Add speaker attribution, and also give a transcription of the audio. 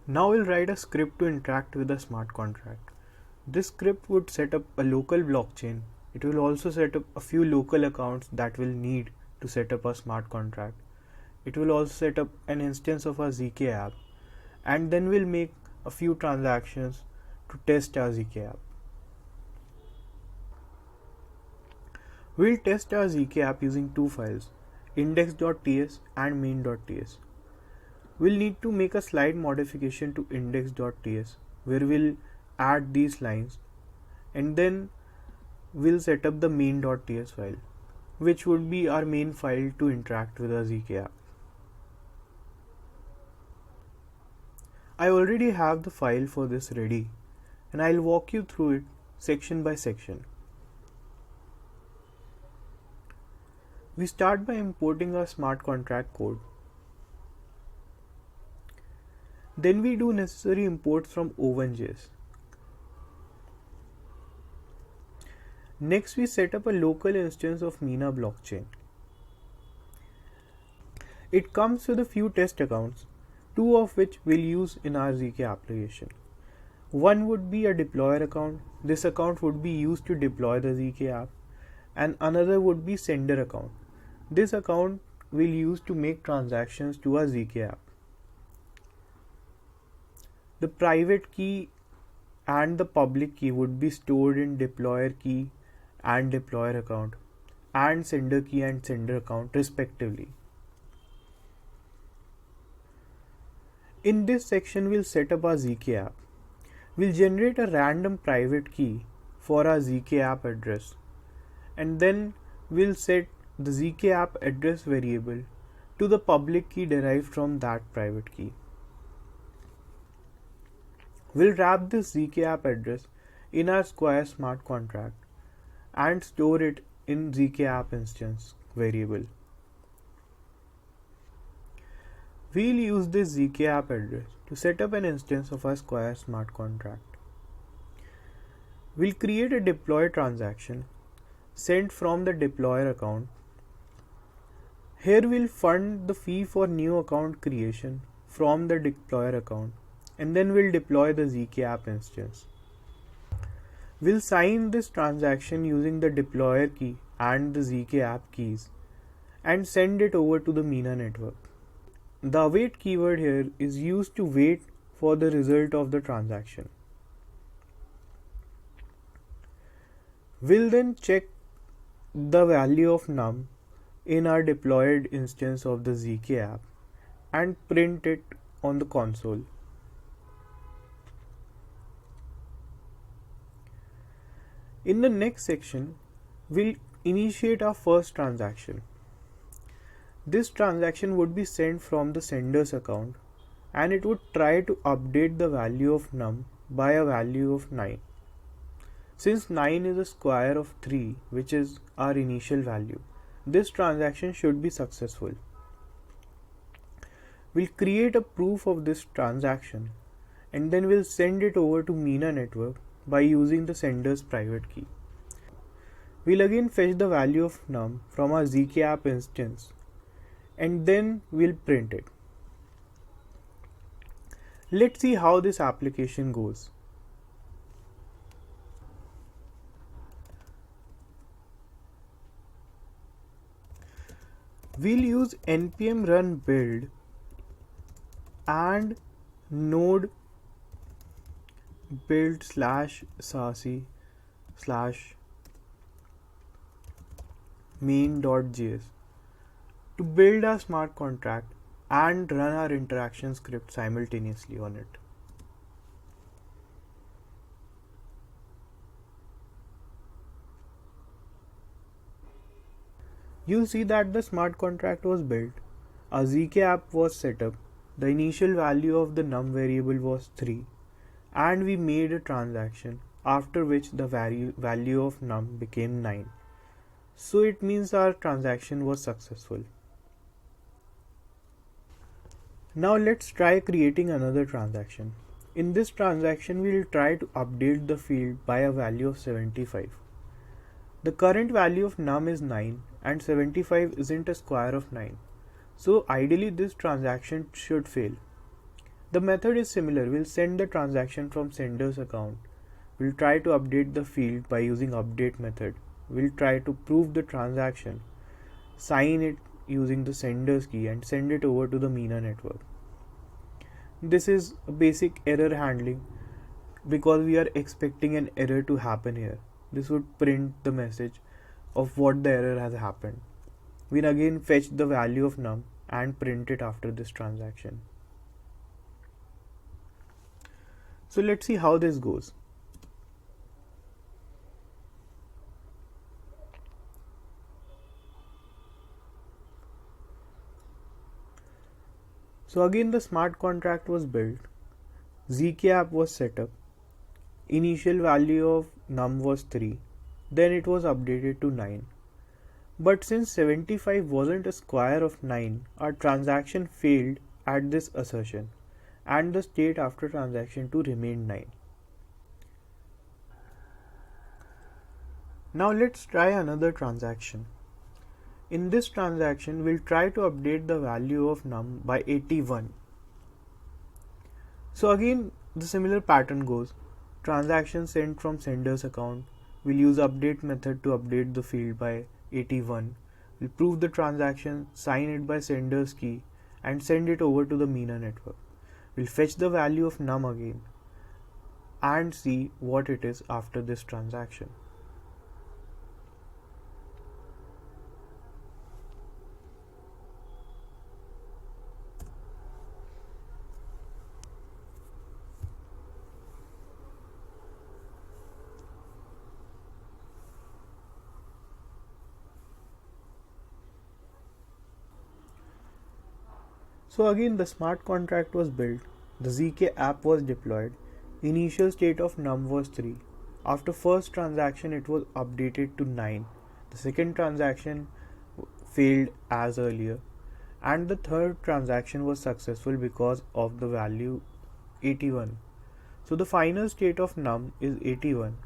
Speaker 1: Now we'll write a script to interact with a smart contract. This script would set up a local blockchain. It will also set up a few local accounts that will need to set up a smart contract. It will also set up an instance of our zkApp, and then we'll make a few transactions to test our zkApp. We'll test our zkApp using two files, index.ts and main.ts. We'll need to make a slight modification to index.ts where we'll add these lines, and then we'll set up the main.ts file, which would be our main file to interact with our zkApp. I already have the file for this ready, and I'll walk you through it section by section. We start by importing our smart contract code. Then we do necessary imports from o1.js. Next, we set up a local instance of Mina blockchain. It comes with a few test accounts, two of which we'll use in our zk application. One would be a deployer account. This account would be used to deploy the zk app, and another would be sender account. This account we'll use to make transactions to our zk app. The private key and the public key would be stored in deployer key and deployer account, and sender key and sender account respectively. In this section, we'll set up our zkApp. We'll generate a random private key for our zkApp address, and then we'll set the zkApp address variable to the public key derived from that private key. We'll wrap this zkApp address in our Square smart contract and store it in zkApp instance variable. We'll use this zkApp address to set up an instance of our Square smart contract. We'll create a deploy transaction sent from the deployer account. Here we'll fund the fee for new account creation from the deployer account, and then we'll deploy the zkApp instance. We'll sign this transaction using the deployer key and the zkApp keys and send it over to the Mina network. The await keyword here is used to wait for the result of the transaction. We'll then check the value of num in our deployed instance of the zkApp and print it on the console. In the next section, we'll initiate our first transaction. This transaction would be sent from the sender's account, and it would try to update the value of num by a value of 9. Since 9 is a square of 3, which is our initial value, this transaction should be successful. We'll create a proof of this transaction, and then we'll send it over to Mina network by using the sender's private key. We'll again fetch the value of num from our zkApp instance, and then we'll print it. Let's see how this application goes. We'll use npm run build and node build /sasi /main.js to build our smart contract and run our interaction script simultaneously on it. You'll see that the smart contract was built, a zkApp was set up, the initial value of the num variable was 3, and we made a transaction, after which the value of num became 9. So it means our transaction was successful. Now let's try creating another transaction. In this transaction, we will try to update the field by a value of 75. The current value of num is 9 and 75 isn't a square of 9. So ideally this transaction should fail. The method is similar. We'll send the transaction from sender's account. We'll try to update the field by using update method. We'll try to prove the transaction, sign it using the sender's key and send it over to the Mina network. This is a basic error handling because we are expecting an error to happen here. This would print the message of what the error has happened. We'll again fetch the value of num and print it after this transaction. So let's see how this goes. So again the smart contract was built, zkApp was set up, initial value of num was 3, then it was updated to 9. But since 75 wasn't a square of 9, our transaction failed at this assertion and the state after transaction 2 remained 9. Now let's try another transaction. In this transaction, we'll try to update the value of num by 81. So again, the similar pattern goes. Transaction sent from sender's account. We'll use update method to update the field by 81. We'll prove the transaction, sign it by sender's key, and send it over to the Mina network. We'll fetch the value of num again and see what it is after this transaction. So again the smart contract was built, the zkApp was deployed, initial state of num was 3. After first transaction it was updated to 9. The second transaction failed as earlier and the third transaction was successful because of the value 81. So the final state of num is 81